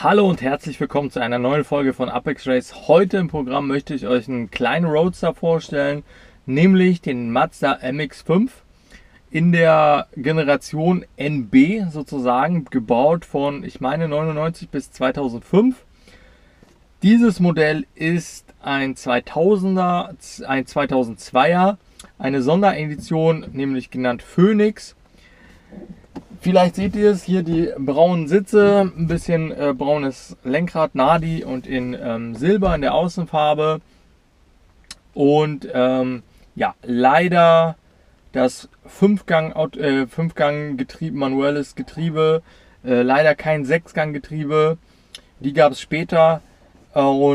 Hallo und herzlich willkommen zu einer neuen Folge von Apex Race. Heute im Programm möchte ich euch einen kleinen Roadster vorstellen, nämlich den Mazda MX-5 in der Generation NB sozusagen, gebaut von, ich meine, 99 bis 2005. Dieses Modell ist ein 2000er, ein 2002er, eine Sonderedition, nämlich genannt Phoenix. Vielleicht seht ihr es hier, die braunen Sitze, ein bisschen braunes Lenkrad, Nadi und in Silber in der Außenfarbe. Und ja, leider das 5-Gang-Getriebe, manuelles Getriebe, leider kein 6-Gang-Getriebe. Die gab es später. Aber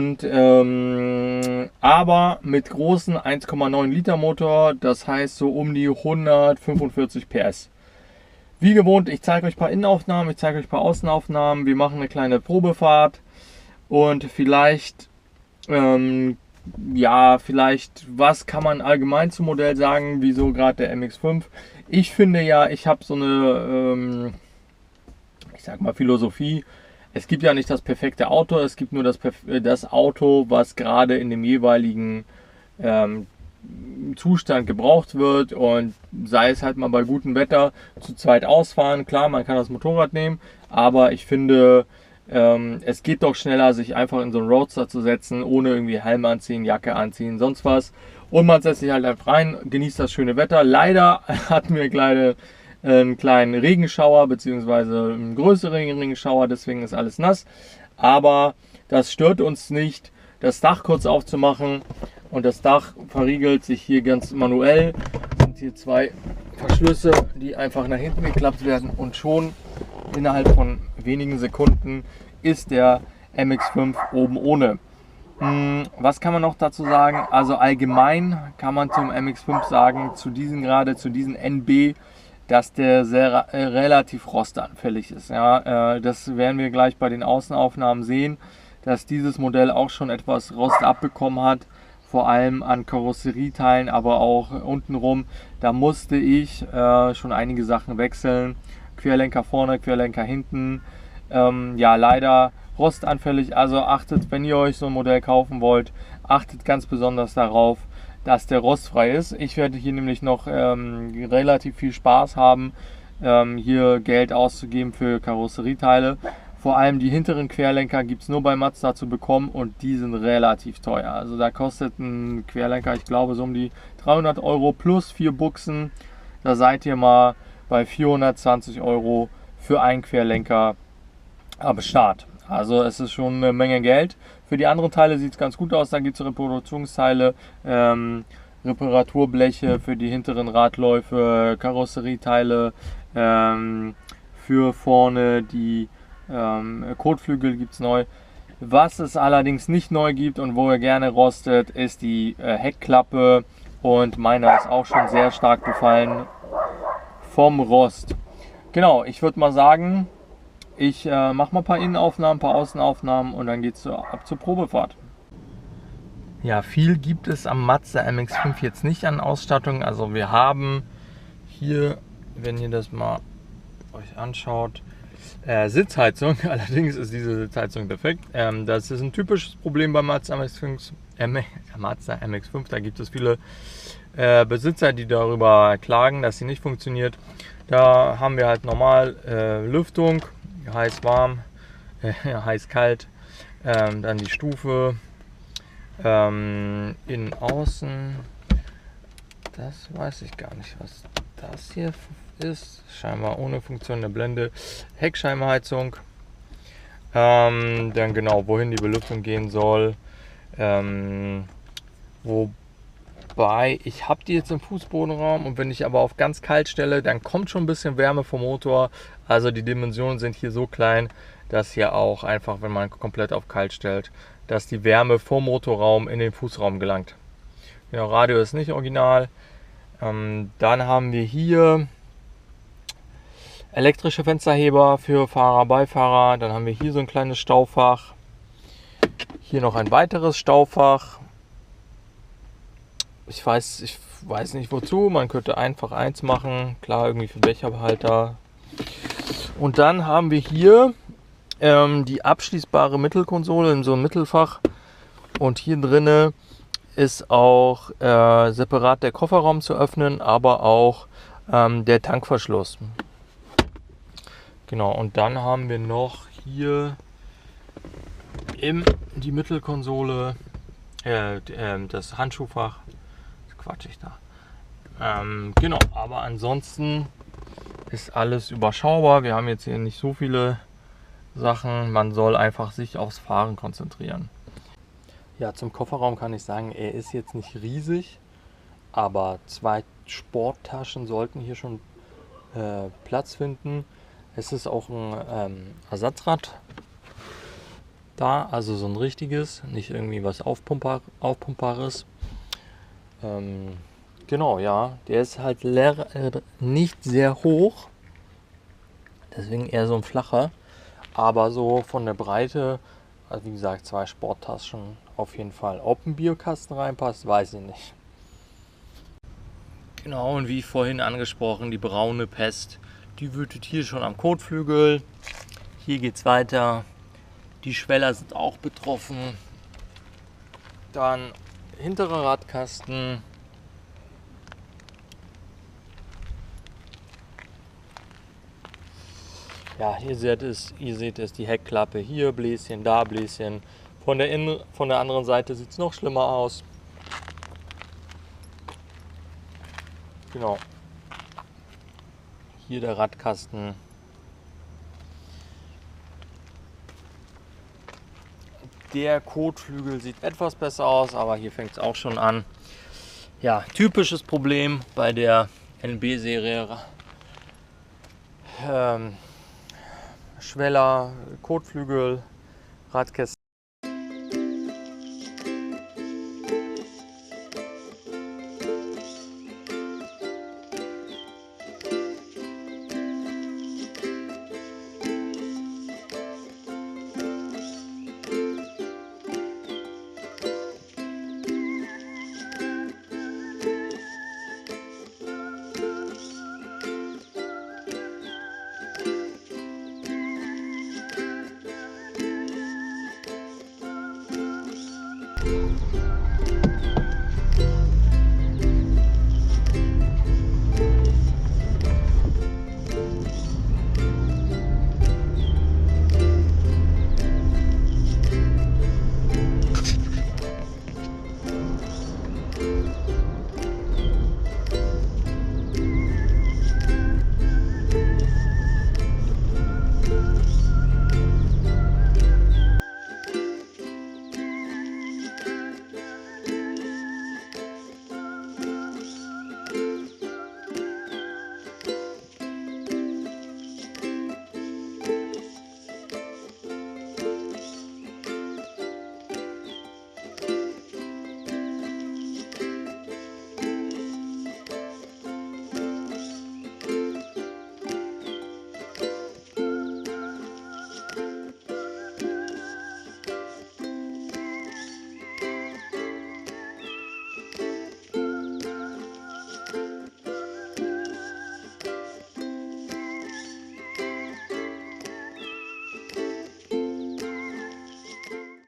mit großen 1,9 Liter Motor, das heißt so um die 145 PS. Wie gewohnt, ich zeige euch ein paar Innenaufnahmen, ich zeige euch ein paar Außenaufnahmen, wir machen eine kleine Probefahrt und vielleicht, was kann man allgemein zum Modell sagen, wieso gerade der MX-5? Ich finde ja, ich habe so eine, Philosophie. Es gibt ja nicht das perfekte Auto, es gibt nur das Auto, was gerade in dem jeweiligen Zustand gebraucht wird, und sei es halt mal bei gutem Wetter zu zweit ausfahren. Klar, man kann das Motorrad nehmen, aber ich finde, es geht doch schneller, sich einfach in so einen Roadster zu setzen, ohne irgendwie Helm anziehen, Jacke anziehen, sonst was. Und man setzt sich halt einfach rein, genießt das schöne Wetter. Leider hatten wir einen kleinen Regenschauer, beziehungsweise einen größeren Regenschauer, deswegen ist alles nass. Aber das stört uns nicht, das Dach kurz aufzumachen. Und das Dach verriegelt sich hier ganz manuell. Es sind hier zwei Verschlüsse, die einfach nach hinten geklappt werden, und schon innerhalb von wenigen Sekunden ist der MX-5 oben ohne. Was kann man noch dazu sagen? Also allgemein kann man zum MX-5 sagen, zu diesen NB, dass der sehr relativ rostanfällig ist. Ja, das werden wir gleich bei den Außenaufnahmen sehen, dass dieses Modell auch schon etwas Rost abbekommen hat. Vor allem an Karosserieteilen, aber auch untenrum. Da musste ich schon einige Sachen wechseln. Querlenker vorne, Querlenker hinten. Ja, leider rostanfällig. Also achtet, wenn ihr euch so ein Modell kaufen wollt, achtet ganz besonders darauf, dass der rostfrei ist. Ich werde hier nämlich noch relativ viel Spaß haben, hier Geld auszugeben für Karosserieteile. Vor allem die hinteren Querlenker gibt es nur bei Mazda zu bekommen, und die sind relativ teuer. Also da kostet ein Querlenker, ich glaube, so um die 300 Euro plus 4 Buchsen. Da seid ihr mal bei 420 Euro für einen Querlenker am Start. Also es ist schon eine Menge Geld. Für die anderen Teile sieht es ganz gut aus. Da gibt es Reproduktionsteile, Reparaturbleche für die hinteren Radläufe, Karosserieteile, für vorne die Kotflügel gibt es neu. Was es allerdings nicht neu gibt und wo er gerne rostet, ist die Heckklappe, und meiner ist auch schon sehr stark befallen vom Rost. Genau, ich würde mal sagen, ich mache mal ein paar Innenaufnahmen, ein paar Außenaufnahmen, und dann geht es ab zur Probefahrt. Ja, viel gibt es am Mazda MX-5 jetzt nicht an Ausstattung. Also wir haben hier, wenn ihr das mal euch anschaut, Sitzheizung. Allerdings ist diese Sitzheizung defekt. Das ist ein typisches Problem beim Mazda MX-5. Da gibt es viele Besitzer, die darüber klagen, dass sie nicht funktioniert. Da haben wir halt normal Lüftung, heiß-warm, heiß-kalt, dann die Stufe, innen, außen. Das weiß ich gar nicht, was das hier ist. Scheinbar ohne Funktion der Blende. Heckscheibenheizung. Dann genau, wohin die Belüftung gehen soll. Wobei, ich habe die jetzt im Fußbodenraum, und wenn ich aber auf ganz kalt stelle, dann kommt schon ein bisschen Wärme vom Motor. Also die Dimensionen sind hier so klein, dass hier auch einfach, wenn man komplett auf kalt stellt, dass die Wärme vom Motorraum in den Fußraum gelangt. Ja, Radio ist nicht original. Dann haben wir hier elektrische Fensterheber für Fahrer, Beifahrer. Dann haben wir hier so ein kleines Staufach. Hier noch ein weiteres Staufach. Ich weiß nicht wozu. Man könnte einfach eins machen. Klar, irgendwie für Becherhalter. Und dann haben wir hier die abschließbare Mittelkonsole in so einem Mittelfach. Und hier drinne ist auch separat der Kofferraum zu öffnen, aber auch der Tankverschluss. Genau, und dann haben wir noch hier die Mittelkonsole, das Handschuhfach. Quatsch ich da. Genau, aber ansonsten ist alles überschaubar. Wir haben jetzt hier nicht so viele Sachen. Man soll einfach sich aufs Fahren konzentrieren. Ja, zum Kofferraum kann ich sagen, er ist jetzt nicht riesig, aber 2 Sporttaschen sollten hier schon Platz finden. Es ist auch ein Ersatzrad da, also so ein richtiges, nicht irgendwie was Aufpumpbares. Genau, ja, der ist halt nicht sehr hoch, deswegen eher so ein flacher, aber so von der Breite, also wie gesagt, 2 Sporttaschen auf jeden Fall. Ob ein Bierkasten reinpasst, weiß ich nicht. Genau, und wie vorhin angesprochen, die braune Pest, die wütet hier schon am Kotflügel. Hier geht's weiter. Die Schweller sind auch betroffen. Dann hinterer Radkasten. Ja, ihr seht es, die Heckklappe. Hier Bläschen, da Bläschen. Von der anderen Seite sieht es noch schlimmer aus. Genau. Hier der Radkasten. Der Kotflügel sieht etwas besser aus, aber hier fängt es auch schon an. Ja, typisches Problem bei der NB-Serie. Schweller, Kotflügel, Radkästen.